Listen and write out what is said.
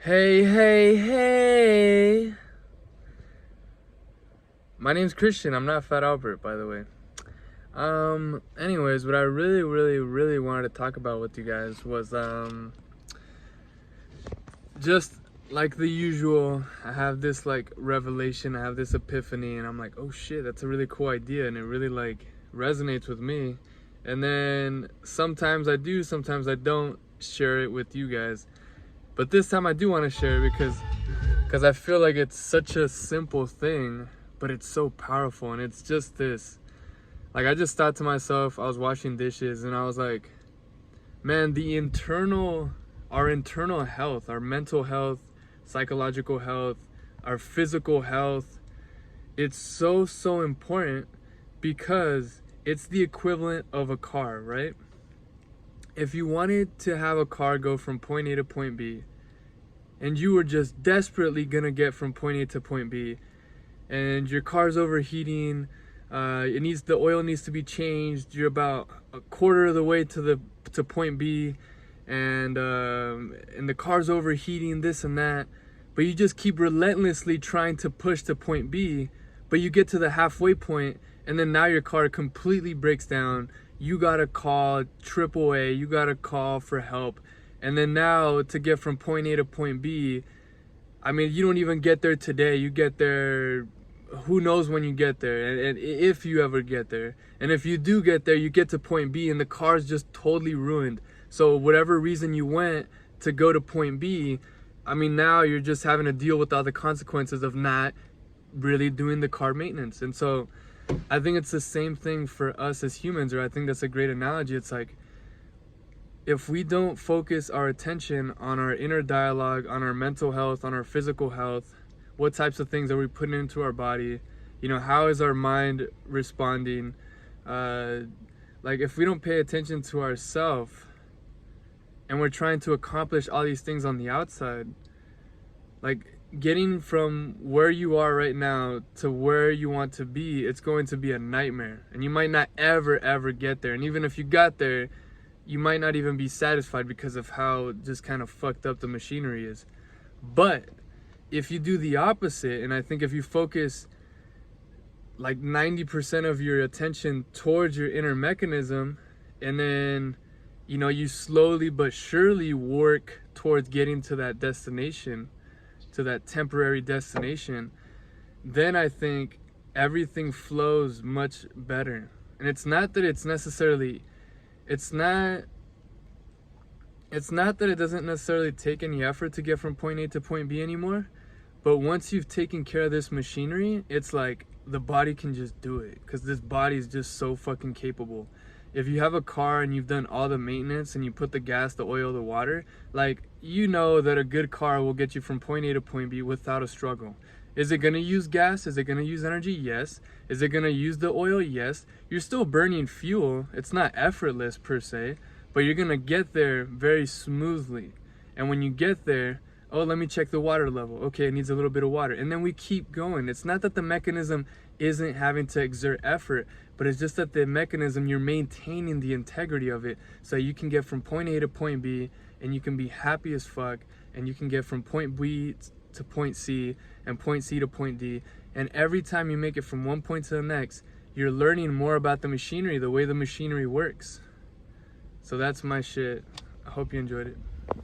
Hey, hey, hey. My name's Christian. I'm not Fat Albert, by the way. Anyways, what I really wanted to talk about with you guys was just like the usual. I have this like revelation, I have this epiphany, and I'm like, oh shit, that's a really cool idea, and it really like resonates with me. And then sometimes I do, sometimes I don't share it with you guys. But this time I do want to share it because I feel like it's such a simple thing, but it's so powerful. And it's just this, like, I just thought to myself, I was washing dishes and I was like, man, our internal health, our mental health, psychological health, our physical health, it's so important because it's the equivalent of a car, right? If you wanted to have a car go from point A to point B, and you were just desperately gonna get from point A to point B, and your car's overheating, the oil needs to be changed, you're about a quarter of the way to point B, and the car's overheating, this and that, but you just keep relentlessly trying to push to point B, but you get to the halfway point, and then now your car completely breaks down. You gotta call AAA, you gotta call for help. And then now to get from point A to point B, I mean, you don't even get there today. You get there, who knows when you get there, and if you ever get there. And if you do get there, you get to point B and the car's just totally ruined. So whatever reason you went to go to point B, I mean, now you're just having to deal with all the consequences of not really doing the car maintenance. And so I think it's the same thing for us as humans, or I think that's a great analogy. It's like, if we don't focus our attention on our inner dialogue, on our mental health, on our physical health, what types of things are we putting into our body? You know, how is our mind responding? Like, if we don't pay attention to ourselves and we're trying to accomplish all these things on the outside, like getting from where you are right now to where you want to be, it's going to be a nightmare. And you might not ever get there. And even if you got there, you might not even be satisfied because of how just kind of fucked up the machinery is. But if you do the opposite, and I think if you focus like 90% of your attention towards your inner mechanism, and then, you know, you slowly but surely work towards getting to that destination, to that temporary destination, then I think everything flows much better. And it's not that it's necessarily, it's not that it doesn't necessarily take any effort to get from point A to point B anymore, but once you've taken care of this machinery, it's like the body can just do it, because this body is just so fucking capable. If you have a car and you've done all the maintenance and you put the gas, the oil, the water, like, you know that a good car will get you from point A to point B without a struggle. Is it going to use gas? Is it going to use energy? Yes. Is it going to use the oil? Yes. You're still burning fuel. It's not effortless per se, but you're going to get there very smoothly. And when you get there, oh, let me check the water level. Okay, it needs a little bit of water. And then we keep going. It's not that the mechanism isn't having to exert effort, but it's just that the mechanism, you're maintaining the integrity of it so you can get from point A to point B, and you can be happy as fuck, and you can get from point B to point C, and point C to point D. And every time you make it from one point to the next, you're learning more about the machinery, the way the machinery works. So that's my shit. I hope you enjoyed it.